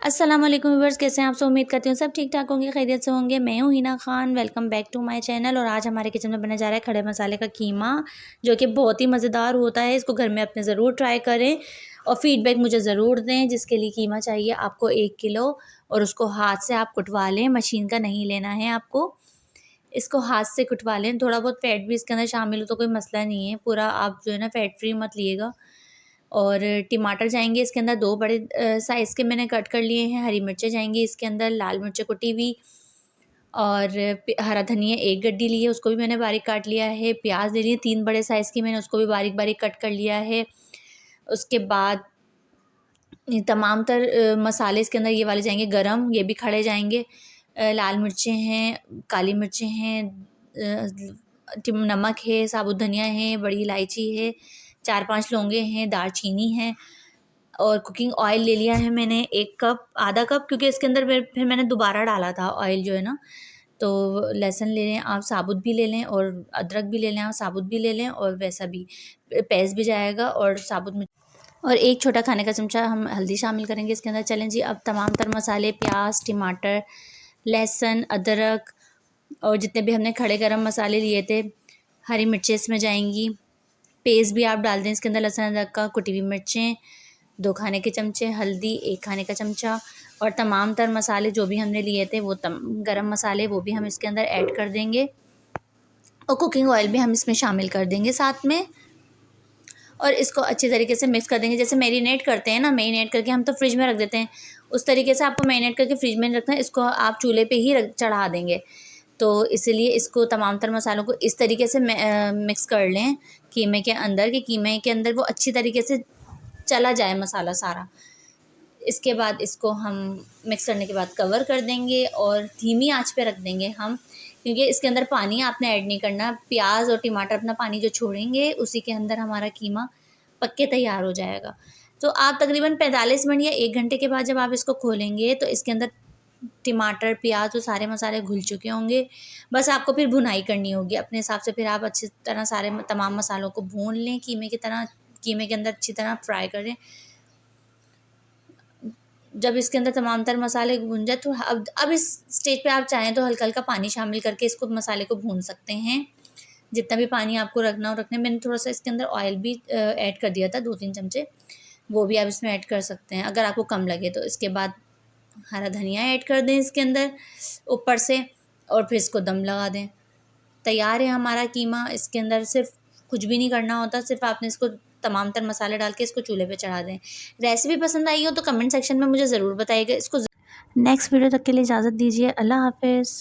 अस्सलाम वालेकुम व्यूअर्स, कैसे हैं आप सब। उम्मीद करती हूँ सब ठीक ठाक होंगे, खैरियत से होंगे। मैं हूँ Hina Khan, welcome back to my channel. और आज हमारे किचन में बनने जा रहा है खड़े मसाले का कीमा, जो कि बहुत ही मज़ेदार होता है। इसको घर में अपने ज़रूर ट्राई करें और फीडबैक मुझे ज़रूर दें। जिसके लिए कीमा चाहिए आपको 1 किलो, और उसको हाथ से आप कुटवा लें, मशीन का नहीं लेना है आपको। इसको हाथ से कुटवा लें। थोड़ा बहुत फ़ैट भी इसके अंदर शामिल हो तो कोई मसला नहीं है, पूरा आप जो है ना फ़ैट फ्री मत लिएगा। और टमाटर जाएंगे इसके अंदर 2 बड़े साइज़ के मैंने कट कर लिए हैं। हरी मिर्चें जाएंगी इसके अंदर, लाल मिर्चें कुटी हुई, और हरा धनिया 1 गड्डी ली है, उसको भी मैंने बारीक काट लिया है। प्याज ले लिए 3 बड़े साइज़ की, मैंने उसको भी बारीक बारीक कट कर लिया है। उसके बाद ये तमाम तर मसाले इसके अंदर ये वाले जाएंगे गरम, ये भी खड़े जाएंगे। लाल मिर्चें हैं, काली मिर्चें हैं, नमक है, साबुत धनिया है, बड़ी इलायची है, 4-5 लौंगे हैं, दालचीनी है। और कुकिंग ऑयल ले लिया है मैंने 1 कप, आधा कप, क्योंकि इसके अंदर फिर मैंने दोबारा डाला था ऑयल जो है ना। तो लहसुन ले लें आप, साबुत भी ले लें, और अदरक भी ले लें आप, साबुत भी ले लें, और वैसा भी पेस्ट भी जाएगा, और साबुत मिर्च, और 1 छोटा खाने का चमचा हम हल्दी शामिल करेंगे इसके अंदर। चलें जी, अब तमाम तर मसाले, प्याज, टमाटर, लहसुन, अदरक, और जितने भी हमने खड़े गरम मसाले लिए थे, हरी मिर्चें इसमें जाएंगी। पेस्ट भी आप डाल दें इसके अंदर, लहसुन अदरक का। कुटी हुई मिर्चें 2 खाने के चमचे, हल्दी 1 खाने का चमचा, और तमाम तर मसाले जो भी हमने लिए थे वो गरम मसाले, वो भी हम इसके अंदर ऐड कर देंगे। और कुकिंग ऑयल भी हम इसमें शामिल कर देंगे साथ में, और इसको अच्छी तरीके से मिक्स कर देंगे। जैसे मैरिनेट करते हैं ना, मैरिनेट करके हम तो फ्रिज में रख देते हैं, उस तरीके से आपको मैरिनेट करके फ्रिज में रखना है। इसको आप चूल्हे पे ही चढ़ा देंगे। तो इसीलिए इसको तमाम तर मसालों को इस तरीके से मिक्स कर लें कीमे के अंदर, कि कीमे के अंदर वो अच्छी तरीके से चला जाए मसाला सारा। इसके बाद इसको हम मिक्स करने के बाद कवर कर देंगे और धीमी आंच पे रख देंगे हम, क्योंकि इसके अंदर पानी आपने ऐड नहीं करना। प्याज और टमाटर अपना पानी जो छोड़ेंगे, उसी के अंदर हमारा कीमा पक के तैयार हो जाएगा। तो आप तकरीबन 45 मिनट या 1 घंटे के बाद जब आप इसको खोलेंगे, तो इसके अंदर टमाटर, प्याज और सारे मसाले घुल चुके होंगे। बस आपको फिर भुनाई करनी होगी अपने हिसाब से। फिर आप अच्छी तरह सारे तमाम मसालों को भून लें कीमे की तरह, कीमे के अंदर अच्छी तरह फ्राई करें। जब इसके अंदर तमाम तर मसाले भून जाए, तो अब इस स्टेज पे आप चाहें तो हल्का हल्का पानी शामिल करके इसको मसाले को भून सकते हैं। जितना भी पानी आपको रखना हो रखने। मैंने थोड़ा सा इसके अंदर ऑयल भी ऐड कर दिया था, 2-3 चमचे, वो भी आप इसमें ऐड कर सकते हैं अगर आपको कम लगे तो। इसके बाद हरा धनिया ऐड कर दें इसके अंदर ऊपर से, और फिर इसको दम लगा दें। तैयार है हमारा कीमा। इसके अंदर सिर्फ कुछ भी नहीं करना होता, सिर्फ आपने इसको तमाम तर मसाले डाल के इसको चूल्हे पे चढ़ा दें। रेसिपी पसंद आई हो तो कमेंट सेक्शन में मुझे ज़रूर बताइएगा। इसको नेक्स्ट वीडियो तक के लिए इजाज़त दीजिए। अल्लाह हाफ़िज़।